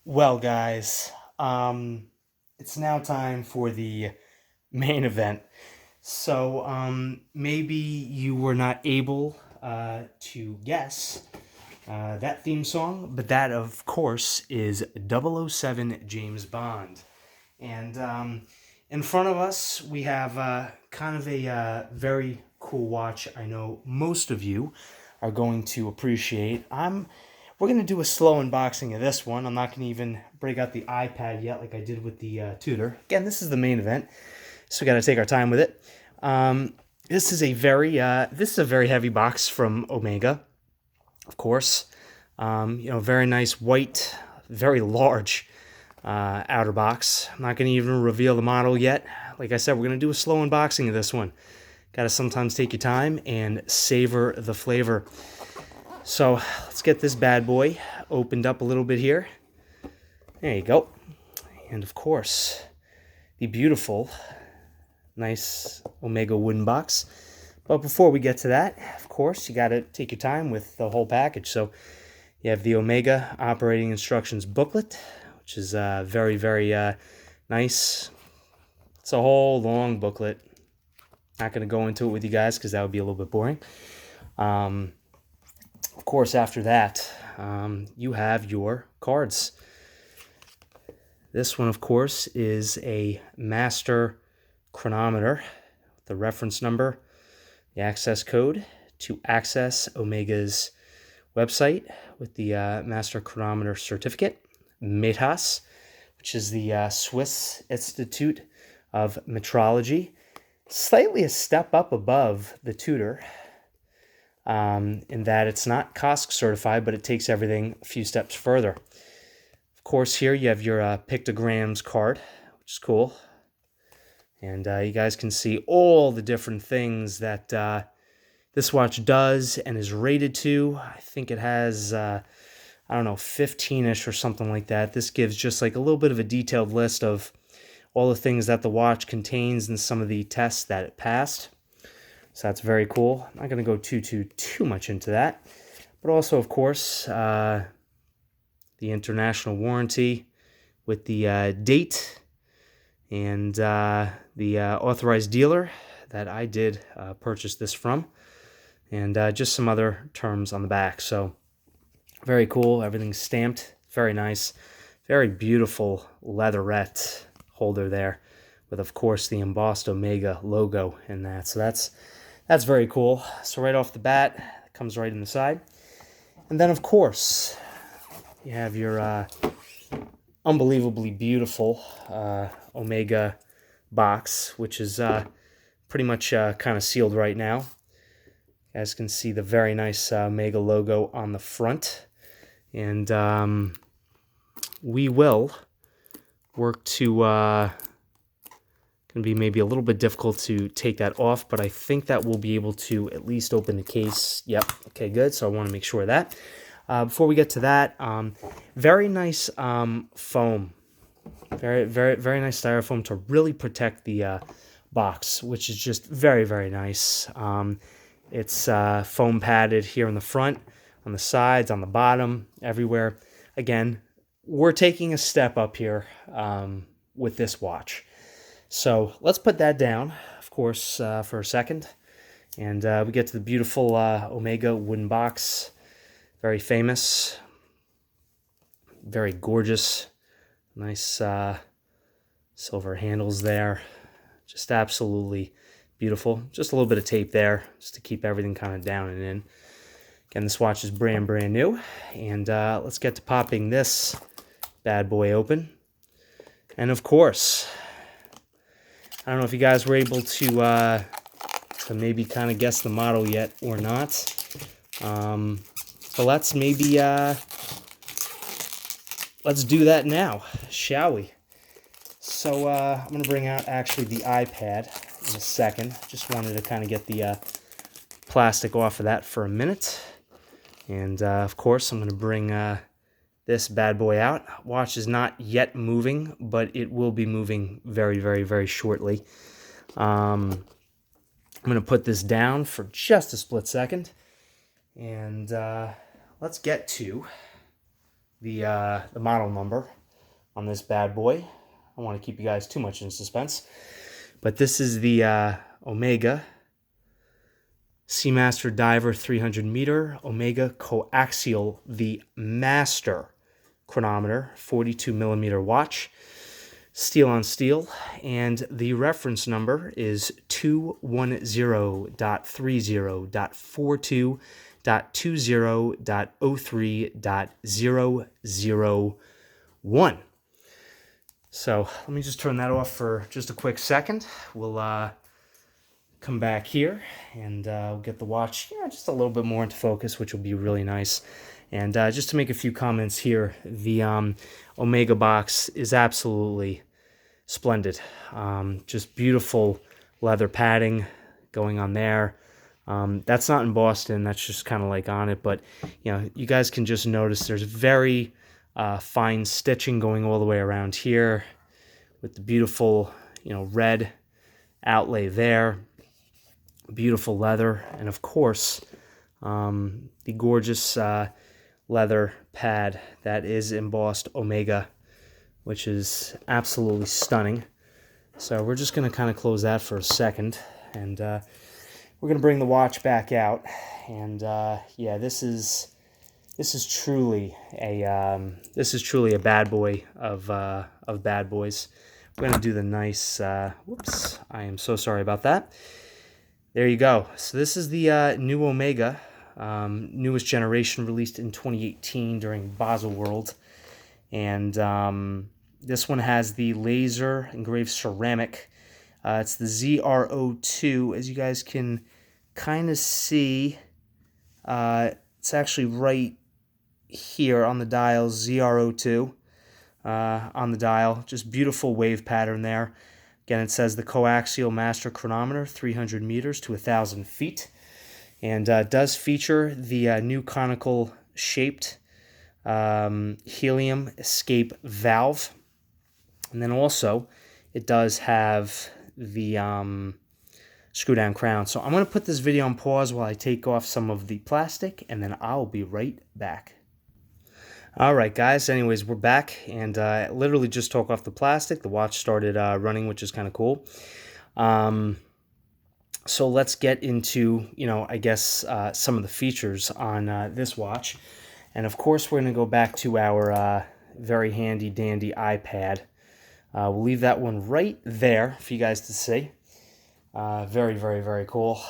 Well, guys, it's now time for the main event. So, maybe you were not able to guess that theme song, but that, of course, is 007 James Bond. And in front of us, we have kind of a very cool watch I know most of you are going to appreciate. We're going to do a slow unboxing of this one. I'm not going to even break out the iPad yet like I did with the Tudor. Again, this is the main event, so we got to take our time with it. This is a very heavy box from Omega, of course. Very nice white, very large outer box. I'm not going to even reveal the model yet. Like I said, we're going to do a slow unboxing of this one. Got to sometimes take your time and savor the flavor. So let's get this bad boy opened up a little bit here. There you go. And of course, the beautiful, nice Omega wooden box. But before we get to that, of course, you got to take your time with the whole package. So you have the Omega operating instructions booklet, which is very, very nice. It's a whole long booklet. Not going to go into it with you guys because that would be a little bit boring. Of course, after that, you have your cards. This one, of course, is a master chronometer. The reference number, the access code to access Omega's website with the master chronometer certificate, METAS, which is the Swiss Institute of Metrology. Slightly a step up above the Tudor, in that it's not COSC certified, but it takes everything a few steps further. Of course, here you have your pictograms card, which is cool. And you guys can see all the different things that this watch does and is rated to. I think it has, 15-ish or something like that. This gives just like a little bit of a detailed list of all the things that the watch contains and some of the tests that it passed. So that's very cool. I'm not going to go too much into that. But also, of course, the international warranty with the date and the authorized dealer that I did purchase this from. And just some other terms on the back. So very cool. Everything's stamped. Very nice. Very beautiful leatherette holder there with, of course, the embossed Omega logo in that. So that's very cool. So right off the bat, it comes right in the side. And then, of course, you have your unbelievably beautiful Omega box, which is pretty much kind of sealed right now. You guys can see the very nice Omega logo on the front. And we will work to... Going to be maybe a little bit difficult to take that off, but I think that we'll be able to at least open the case. Yep, okay, good. So I want to make sure of that. Before we get to that, very nice foam. Very, very, very nice styrofoam to really protect the box, which is just very, very nice. It's foam padded here in the front, on the sides, on the bottom, everywhere. Again, we're taking a step up here with this watch. So let's put that down, of course, for a second. And we get to the beautiful Omega wooden box. Very famous. Very gorgeous. Nice silver handles there. Just absolutely beautiful. Just a little bit of tape there just to keep everything kind of down and in. Again, this watch is brand new. And let's get to popping this bad boy open. And of course, I don't know if you guys were able to maybe kind of guess the model yet or not. But let's do that now, shall we? So I'm going to bring out actually the iPad in a second. Just wanted to kind of get the plastic off of that for a minute. And of course, I'm going to bring this bad boy out. Watch is not yet moving, but it will be moving very, very, very shortly. I'm going to put this down for just a split second. And let's get to the model number on this bad boy. I don't want to keep you guys too much in suspense, but this is the Omega Seamaster Diver 300 meter Omega Co-axial, the Master chronometer, 42 millimeter watch, steel on steel, and the reference number is 210.30.42.20.03.001. So let me just turn that off for just a quick second. We'll come back here and we'll get the watch just a little bit more into focus, which will be really nice. And just to make a few comments here, the Omega box is absolutely splendid. Just beautiful leather padding going on there. That's not in Boston, that's just kind of like on it, but you guys can just notice there's very fine stitching going all the way around here with the beautiful red outlay there, beautiful leather, and of course the gorgeous leather pad that is embossed Omega, which is absolutely stunning. So we're just going to kind of close that for a second, and we're going to bring the watch back out. And yeah, this is truly a bad boy of bad boys. We're going to do the nice. Whoops! I am so sorry about that. There you go. So this is the new Omega, newest generation, released in 2018 during Basel World, and this one has the laser engraved ceramic. It's the ZRO2, as you guys can kind of see. It's actually right here on the dial, ZRO2 on the dial. Just beautiful wave pattern there. Again, it says the Co-axial Master Chronometer, 300 meters to 1,000 feet. And does feature the new conical shaped helium escape valve. And then also, it does have the screw down crown. So I'm going to put this video on pause while I take off some of the plastic, and then I'll be right back. Alright guys, anyways, we're back, and literally just took off the plastic. The watch started running, which is kind of cool. So let's get into, I guess some of the features on this watch. And of course, we're going to go back to our very handy dandy iPad. We'll leave that one right there for you guys to see. Very, very, very cool.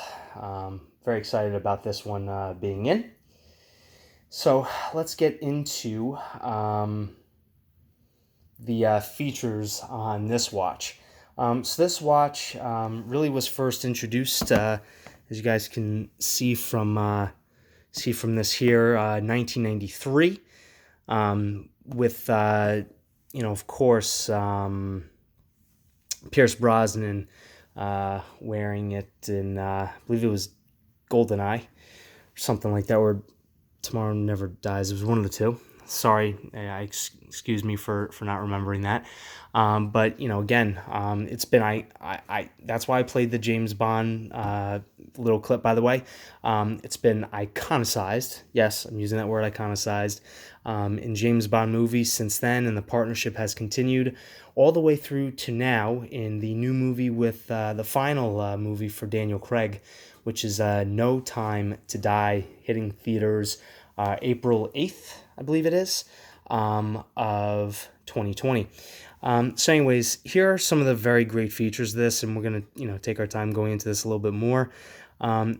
Very excited about this one being in. So let's get into the features on this watch. So this watch really was first introduced, as you guys can see from this here, 1993, with of course Pierce Brosnan wearing it in I believe it was GoldenEye or something like that, or Tomorrow Never Dies. It was one of the two. Sorry, excuse me for not remembering that. But again, it's been I that's why I played the James Bond little clip, by the way. It's been iconicized. Yes, I'm using that word, iconicized, in James Bond movies since then, and the partnership has continued all the way through to now in the new movie with the final movie for Daniel Craig, which is No Time to Die, hitting theaters April 8th, I believe it is, of 2020. So anyways, here are some of the very great features of this, and we're going to take our time going into this a little bit more.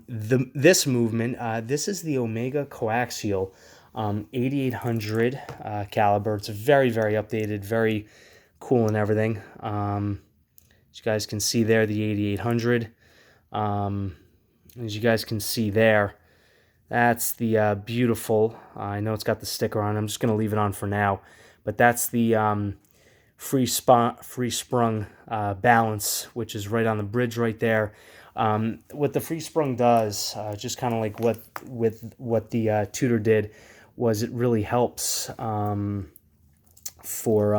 This movement, this is the Omega Co-axial 8800 caliber. It's very, very updated, very cool and everything. As you guys can see there, the 8800. As you guys can see there, that's the beautiful, I know it's got the sticker on, I'm just going to leave it on for now, but that's the free sprung balance, which is right on the bridge right there. What the free sprung does, just kind of like what the Tudor did, was it really helps for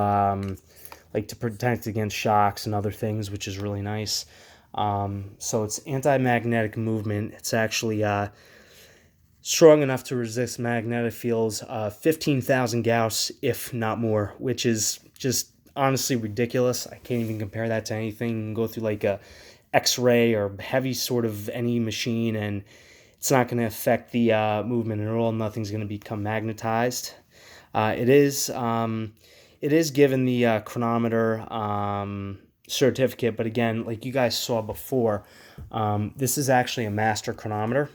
like to protect against shocks and other things, which is really nice. So it's anti-magnetic movement. It's actually strong enough to resist magnetic fields 15,000 Gauss, if not more, which is just honestly ridiculous. I can't even compare that to anything. Go through like a X-ray or heavy sort of any machine, and it's not going to affect the movement at all. Nothing's going to become magnetized. It is given the chronometer certificate, but again, like you guys saw before, this is actually a master chronometer.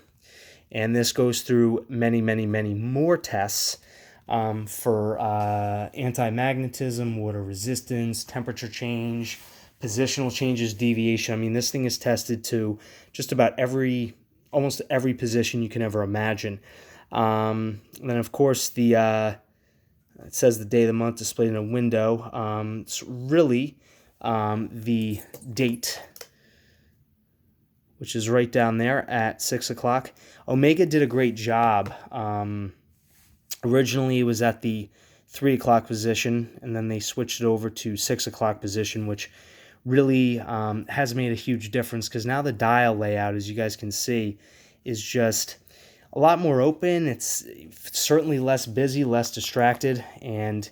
And this goes through many, many, many more tests for anti-magnetism, water resistance, temperature change, positional changes, deviation. I mean, this thing is tested to just about almost every position you can ever imagine. And then, of course, it says the day of the month displayed in a window. It's really the date, which is right down there at 6 o'clock. Omega did a great job. Originally, it was at the 3 o'clock position, and then they switched it over to 6 o'clock position, which really has made a huge difference, because now the dial layout, as you guys can see, is just a lot more open. It's certainly less busy, less distracted, and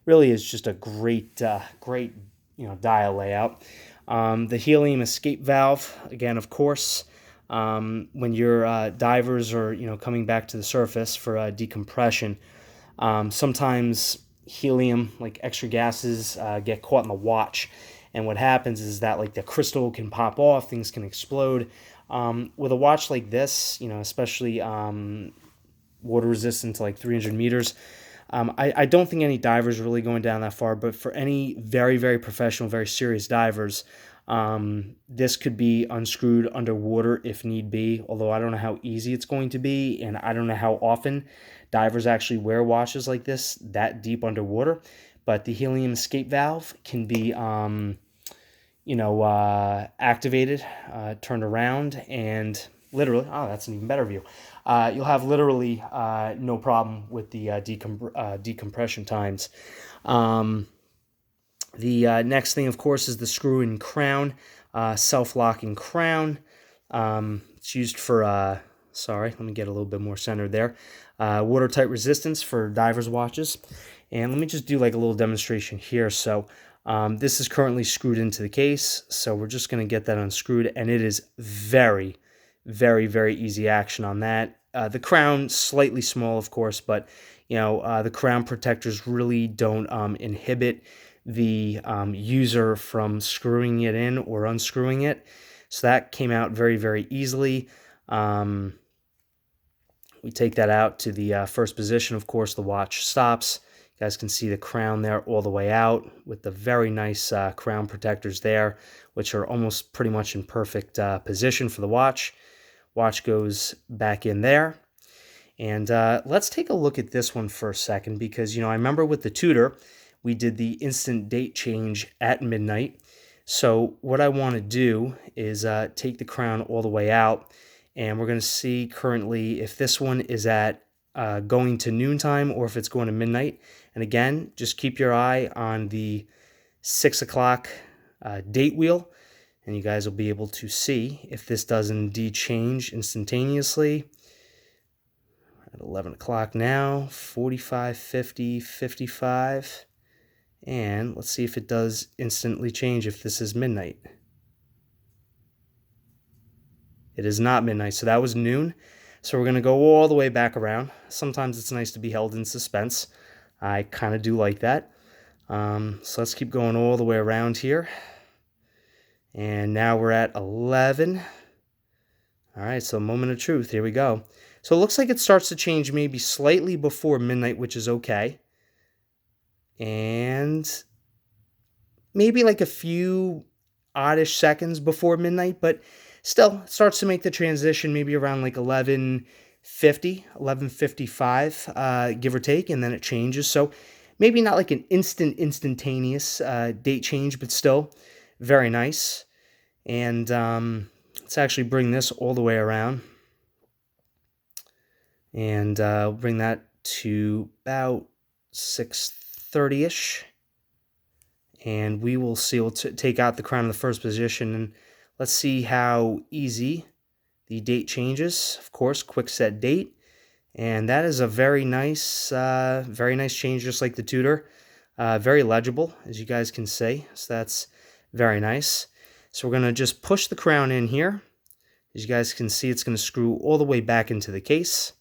really is just a great dial layout. The helium escape valve, again, of course, when your divers are coming back to the surface for decompression, sometimes helium, like extra gases, get caught in the watch, and what happens is that like the crystal can pop off, things can explode. With a watch like this, especially water resistant to like 300 meters. I don't think any divers are really going down that far, but for any very, very professional, very serious divers, this could be unscrewed underwater if need be, although I don't know how easy it's going to be, and I don't know how often divers actually wear watches like this that deep underwater. But the helium escape valve can be activated, turned around, and literally, that's an even better view. You'll have literally no problem with the decompression times. The next thing, of course, is the screw-in crown, self-locking crown. It's used for, sorry, let me get a little bit more centered there. Watertight resistance for divers' watches. And let me just do like a little demonstration here. So this is currently screwed into the case, so we're just going to get that unscrewed, and it is very, very, very easy action on that. The crown, slightly small, of course, but the crown protectors really don't inhibit the user from screwing it in or unscrewing it. So that came out very, very easily. We take that out to the first position. Of course, the watch stops. You guys can see the crown there all the way out with the very nice crown protectors there, which are almost pretty much in perfect position for the watch. Watch goes back in there. And let's take a look at this one for a second, because, I remember with the Tudor, we did the instant date change at midnight. So what I want to do is take the crown all the way out, and we're going to see currently if this one is at going to noontime or if it's going to midnight. And again, just keep your eye on the 6 o'clock date wheel, and you guys will be able to see if this does indeed change instantaneously. At 11 o'clock now, 45, 50, 55. And let's see if it does instantly change if this is midnight. It is not midnight, so that was noon. So we're going to go all the way back around. Sometimes it's nice to be held in suspense. I kind of do like that. So let's keep going all the way around here. And now we're at 11. All right, so moment of truth. Here we go. So it looks like it starts to change maybe slightly before midnight, which is okay. And maybe like a few oddish seconds before midnight, but still it starts to make the transition maybe around like 11:50, 11:55, give or take, and then it changes. So maybe not like an instantaneous date change, but still very nice. And let's actually bring this all the way around. And bring that to about 6:30-ish. And we will see, we'll take out the crown in the first position, and let's see how easy the date changes. Of course, quick set date. And that is a very nice change, just like the Tudor. Very legible, as you guys can see. So that's very nice. So we're going to just push the crown in here. As you guys can see, it's going to screw all the way back into the case.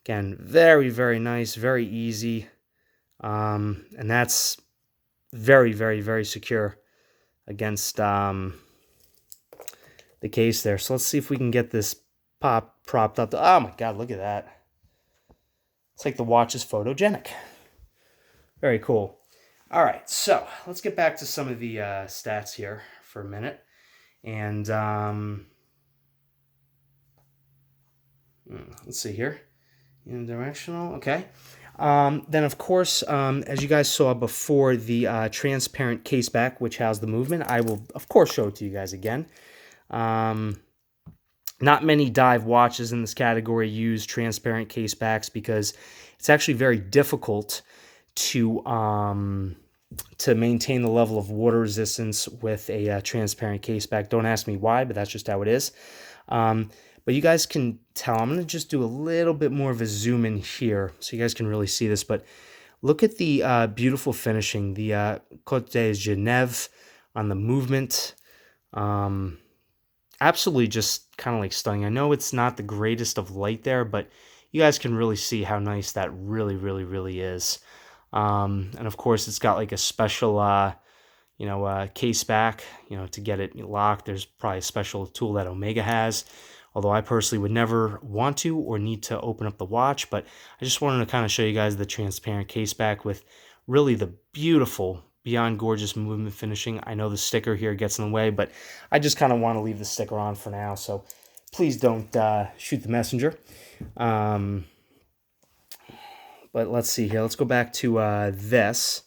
Again, very, very nice, very easy. And that's very, very, very secure against the case there. So let's see if we can get this propped up. Oh my God, look at that. It's like the watch is photogenic. Very cool. All right, so let's get back to some of the stats here for a minute. And let's see here. Unidirectional, okay. Then, of course, as you guys saw before, the transparent case back, which has the movement, I will, of course, show it to you guys again. Not many dive watches in this category use transparent case backs because it's actually very difficult to maintain the level of water resistance with a transparent case back. Don't ask me why, but that's just how it is. But you guys can tell, I'm going to just do a little bit more of a zoom in here so you guys can really see this. But look at the beautiful finishing, the Côte de Genève on the movement. Absolutely just kind of like stunning. I know it's not the greatest of light there, but you guys can really see how nice that really, really, really is. And of course, it's got like a special, case back, to get it locked. There's probably a special tool that Omega has. Although I personally would never want to or need to open up the watch, but I just wanted to kind of show you guys the transparent case back with really the beautiful, beyond gorgeous movement finishing. I know the sticker here gets in the way, but I just kind of want to leave the sticker on for now, so please don't shoot the messenger. But let's see here. Let's go back to this.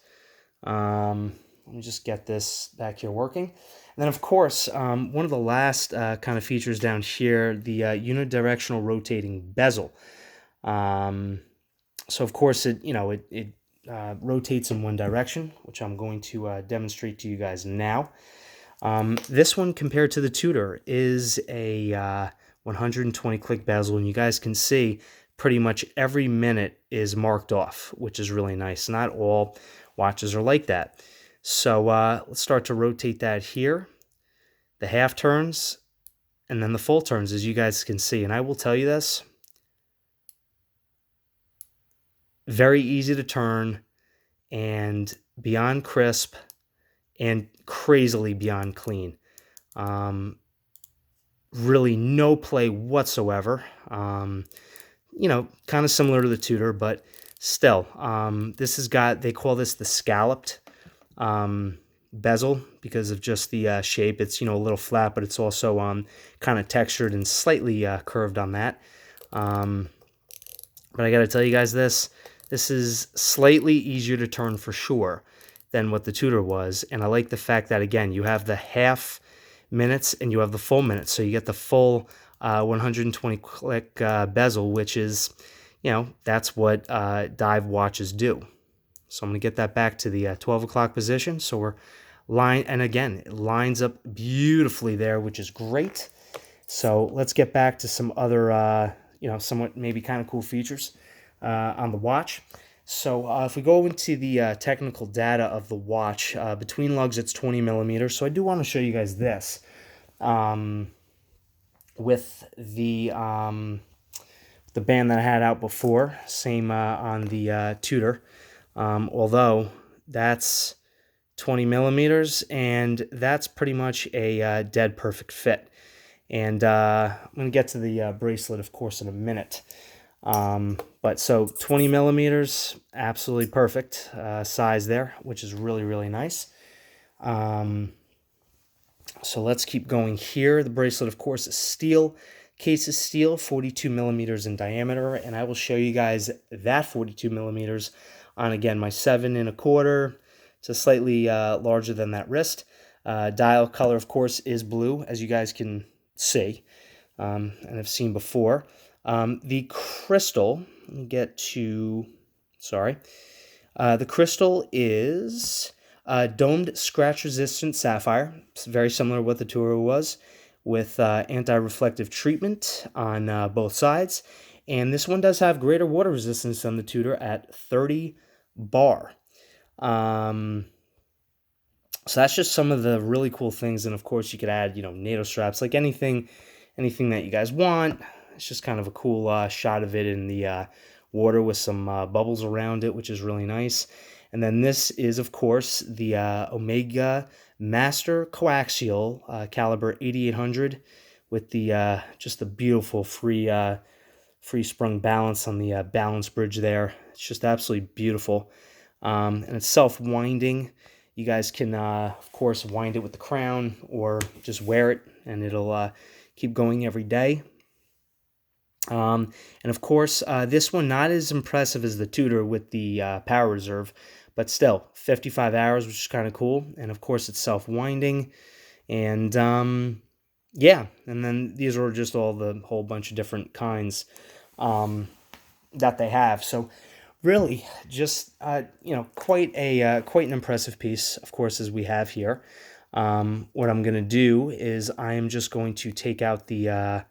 Let me just get this back here working. And then, of course, one of the last kind of features down here, the unidirectional rotating bezel. So, of course, it rotates in one direction, which I'm going to demonstrate to you guys now. This one, compared to the Tudor, is a 120 click bezel, and you guys can see pretty much every minute is marked off, which is really nice. Not all watches are like that. So let's start to rotate that here. The half turns and then the full turns, as you guys can see. And I will tell you this, very easy to turn and beyond crisp and crazily beyond clean. Really no play whatsoever. Kind of similar to the Tudor, but still, this has got, they call this the scalloped bezel because of just the shape. It's, a little flat, but it's also kind of textured and slightly curved on that. But I got to tell you guys this is slightly easier to turn for sure than what the Tudor was. And I like the fact that, again, you have the half minutes and you have the full minutes. So you get the full 120 click bezel, which is, that's what dive watches do. So I'm going to get that back to the 12 o'clock position. So we're and again, it lines up beautifully there, which is great. So let's get back to some other, somewhat maybe kind of cool features on the watch. So if we go into the technical data of the watch, between lugs it's 20 millimeters. So I do want to show you guys this with the band that I had out before. Same on the Tudor. Although that's 20 millimeters, and that's pretty much a dead perfect fit. And I'm going to get to the bracelet, of course, in a minute. But so 20 millimeters, absolutely perfect size there, which is really, really nice. So let's keep going here. The bracelet, of course, is steel. Case is steel, 42 millimeters in diameter, and I will show you guys that 42 millimeters on, again, my 7 1/4. It's a slightly larger than that wrist. Dial color, of course, is blue, as you guys can see and have seen before. The crystal, let me get to, the crystal is domed scratch-resistant sapphire. It's very similar to what the Tudor was, with anti-reflective treatment on both sides. And this one does have greater water resistance than the Tudor at 30 bar. So that's just some of the really cool things. And of course you could add, NATO straps, like anything that you guys want. It's just kind of a cool shot of it in the water with some bubbles around it, which is really nice. And then this is, of course, the Omega Master Coaxial caliber 8800 with the just the beautiful free sprung balance on the balance bridge there. It's just absolutely beautiful. And it's self-winding. You guys can, of course, wind it with the crown or just wear it, and it'll keep going every day. And of course, this one not as impressive as the Tudor with the power reserve, but still 55 hours, which is kind of cool. And of course, it's self-winding. And yeah, and then these are just all the whole bunch of different kinds that they have. So really, just quite an impressive piece, of course, as we have here. What I'm going to do is I am just going to take out the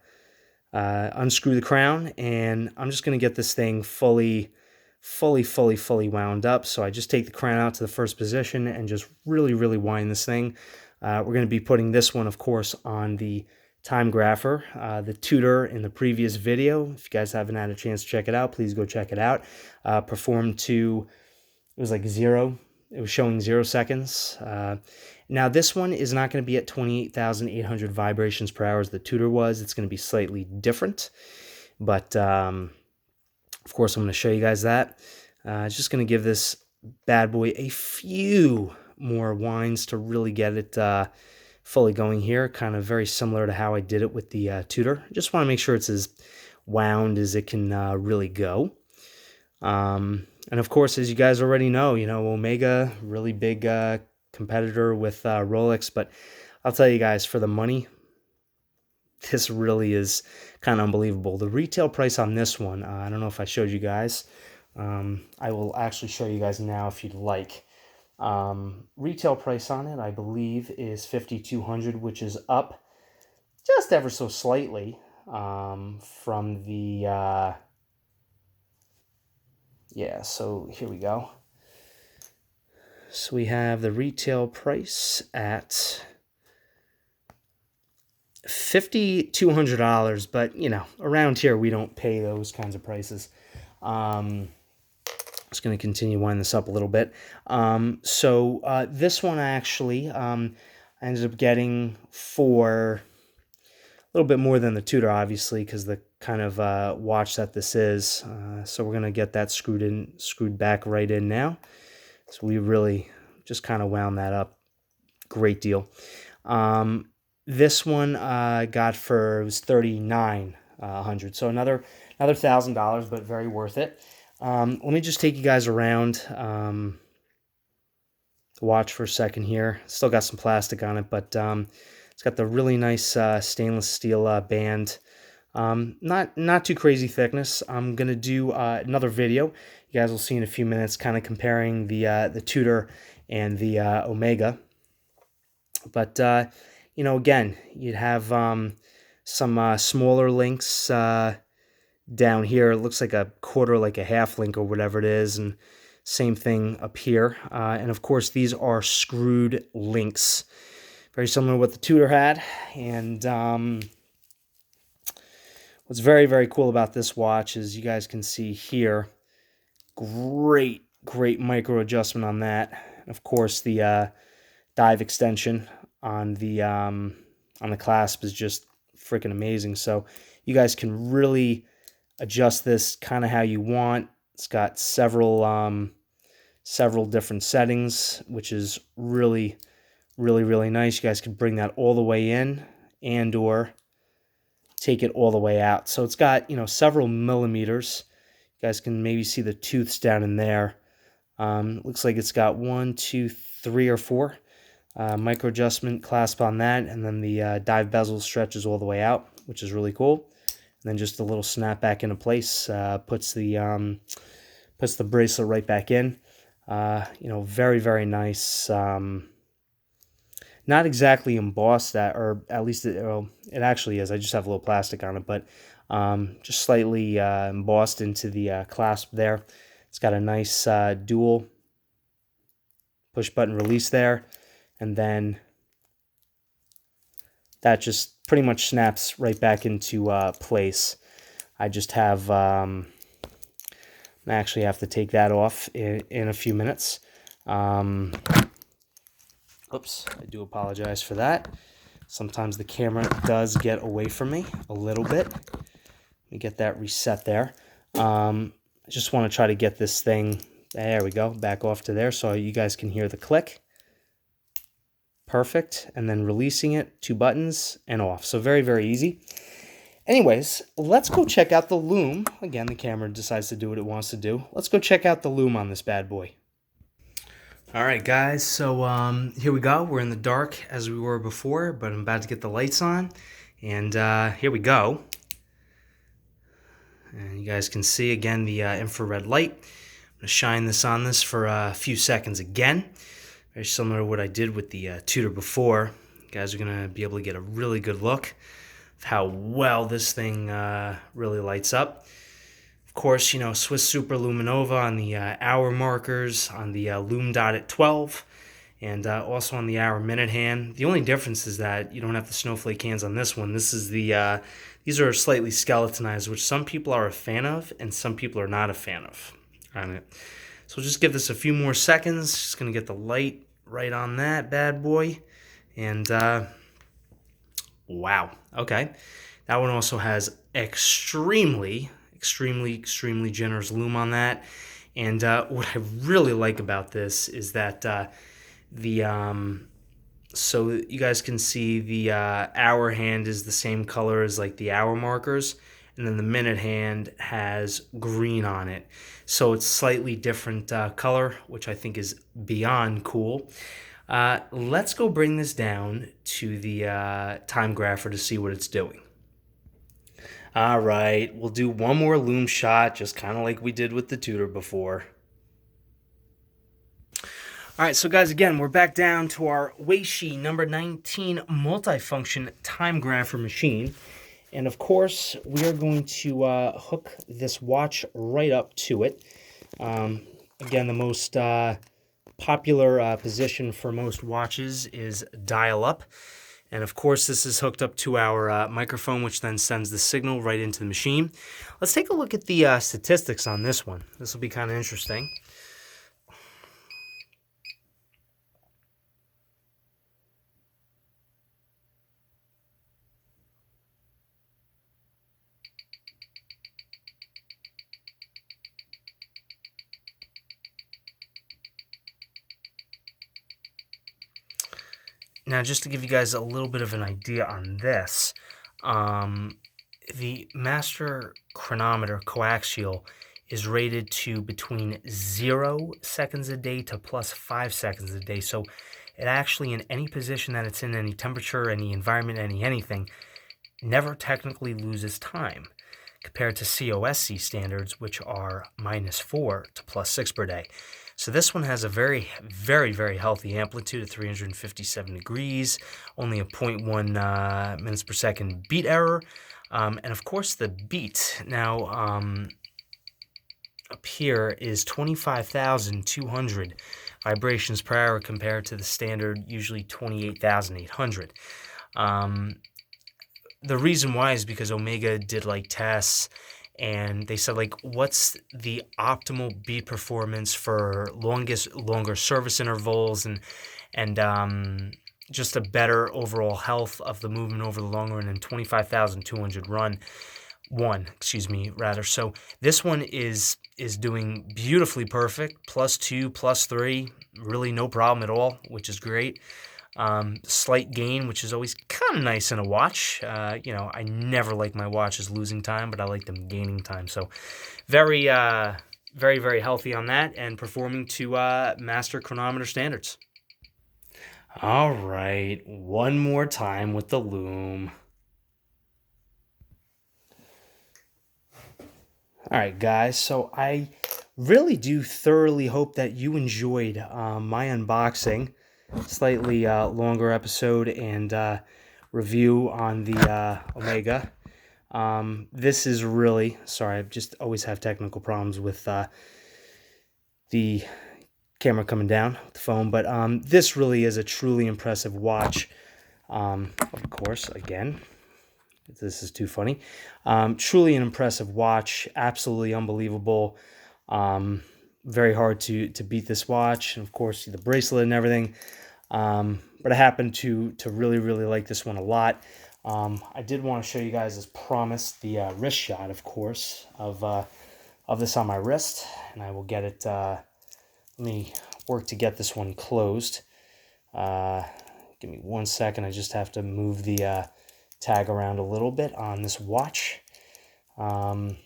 unscrew the crown, and I'm just going to get this thing fully wound up. So I just take the crown out to the first position and just really wind this thing. We're going to be putting this one, of course, on the timegrapher, the Tudor in the previous video. If you guys haven't had a chance to check it out, please go check it out. Performed to, it was like 0. It was showing 0 seconds. Now this one is not going to be at 28,800 vibrations per hour as the Tudor was. It's going to be slightly different, but of course I'm going to show you guys that. Just going to give this bad boy a few more winds to really get it fully going here, kind of very similar to how I did it with the Tudor. Just want to make sure it's as wound as it can really go. And of course, as you guys already know, Omega, really big competitor with Rolex, but I'll tell you guys, for the money, this really is kind of unbelievable. The retail price on this one, I don't know if I showed you guys. I will actually show you guys now if you'd like. Retail price on it, I believe, is $5,200, which is up just ever so slightly from the yeah, so here we go. So we have the retail price at $5,200, but around here we don't pay those kinds of prices. Just going to continue winding this up a little bit. So this one actually I ended up getting for a little bit more than the Tudor, obviously, because the kind of watch that this is. So we're going to get that screwed back right in now. So we really just kind of wound that up. Great deal. This one got for, it was $3,900. So another $1,000, but very worth it. Let me just take you guys around the watch for a second here. Still got some plastic on it, but it's got the really nice stainless steel band. Not too crazy thickness. I'm gonna do another video. You guys will see in a few minutes, kind of comparing the Tudor and the Omega. But again, you'd have some smaller links down here. It looks like a quarter, like a half link or whatever it is, and same thing up here. And of course, these are screwed links, very similar to what the Tudor had. And what's very cool about this watch is you guys can see here, great micro adjustment on that. Of course, the dive extension on the clasp is just freaking amazing. So you guys can really adjust this kind of how you want. It's got several different settings, which is really nice. You guys can bring that all the way in and or take it all the way out. So it's got, several millimeters. You guys can maybe see the tooths down in there. Looks like it's got 1, 2, 3, or 4 micro adjustment clasp on that, and then the dive bezel stretches all the way out, which is really cool. And then just a little snap back into place, puts the bracelet right back in. Very nice not exactly embossed that, or at least well, it actually is. I just have a little plastic on it, but just slightly embossed into the clasp there. It's got a nice dual push button release there, and then that just pretty much snaps right back into place. I just have, I actually have to take that off in a few minutes. Oops, I do apologize for that. Sometimes the camera does get away from me a little bit. Let me get that reset there. I just want to try to get this thing, there we go, back off to there so you guys can hear the click. Perfect. And then releasing it, 2 buttons, and off. So very, very easy. Anyways, let's go check out the Lume. Again, the camera decides to do what it wants to do. Let's go check out the Lume on this bad boy. All right, guys, so here we go. We're in the dark as we were before, but I'm about to get the lights on. And here we go. And you guys can see, again, the infrared light. I'm going to shine this on this for a few seconds again. Very similar to what I did with the tutor before. You guys are going to be able to get a really good look of how well this thing really lights up. Of course, you know, Swiss Super Luminova on the hour markers, on the Lume dot at 12, and also on the hour minute hand. The only difference is that you don't have the snowflake hands on this one. This is the these are slightly skeletonized, which some people are a fan of and some people are not a fan of on it. So we'll just give this a few more seconds. Just going to get the light right on that bad boy. And wow. Okay. That one also has extremely generous lume on that. And what I really like about this is that so you guys can see the hour hand is the same color as like the hour markers, and then the minute hand has green on it. So it's slightly different color, which I think is beyond cool. Let's go bring this down to the timegrapher to see what it's doing. All right, we'll do one more Lume shot, just kind of like we did with the tutor before. All right, so guys, again, we're back down to our Weishi number 19 multifunction timegrapher machine. And of course, we are going to hook this watch right up to it. Again, the most popular position for most watches is dial up. And of course, this is hooked up to our microphone, which then sends the signal right into the machine. Let's take a look at the statistics on this one. This will be kind of interesting. Now, just to give you guys a little bit of an idea on this, the Master Chronometer Co-axial is rated to between 0 seconds a day to plus 5 seconds a day. So it actually, in any position that it's in, any temperature, any environment, anything, never technically loses time, compared to COSC standards, which are -4 to +6 per day. So this one has a very healthy amplitude of 357 degrees, only a 0.1 minutes per second beat error, and of course the beat now up here is 25,200 vibrations per hour compared to the standard usually 28,800. The reason why is because Omega did like tests, and they said, like, what's the optimal beat performance for longer service intervals and just a better overall health of the movement over the long run, and 25,200 rather. So this one is doing beautifully perfect, +2, +3, really no problem at all, which is great. Slight gain, which is always kind of nice in a watch. You know, I never like my watches losing time, but I like them gaining time. So very healthy on that, and performing to Master Chronometer standards. All right, one more time with the Lume. All right, guys, so I really do thoroughly hope that you enjoyed my unboxing. slightly longer episode and review on the Omega. This is really, sorry, I just always have technical problems with the camera coming down with the phone, but this really is a truly impressive watch. Of course, again, this is too funny. Truly an impressive watch, absolutely unbelievable. Very hard to beat this watch, and of course the bracelet and everything. But I happen to really like this one a lot. I did want to show you guys, as promised, the wrist shot, of course, of this on my wrist, and I will get it. Let me work to get this one closed. Give me 1 second. I just have to move the tag around a little bit on this watch. And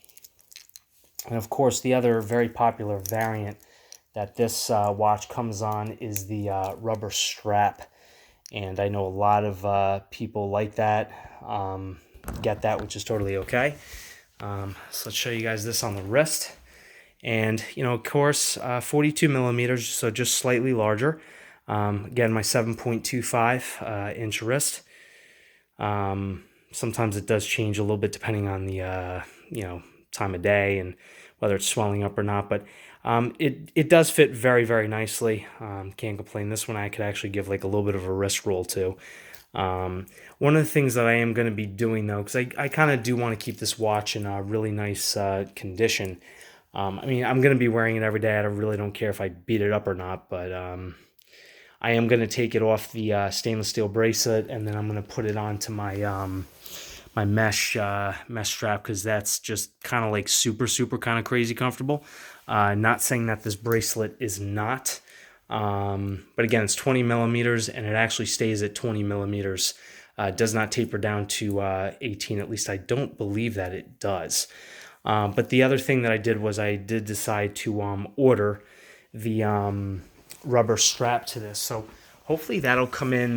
of course, the other very popular variant that this watch comes on is the rubber strap. And I know a lot of people like that, get that, which is totally okay. So let's show you guys this on the wrist. And, you know, of course, 42 millimeters, so just slightly larger. Again, my 7.25 inch wrist. Sometimes it does change a little bit depending on the, you know, time of day and whether it's swelling up or not. But it does fit very nicely. Can't complain. This one I could actually give like a little bit of a wrist roll to. One of the things that I am going to be doing, though, because I kind of do want to keep this watch in a really nice condition. I mean, I'm going to be wearing it every day. I really don't care if I beat it up or not, but I am going to take it off the stainless steel bracelet, and then I'm going to put it onto my my mesh strap, because that's just kind of like super kind of crazy comfortable. Not saying that this bracelet is not, but again, it's 20 millimeters, and it actually stays at 20 millimeters. Does not taper down to 18. At least I don't believe that it does. But the other thing that I did was I did decide to order the rubber strap to this. So hopefully that'll come in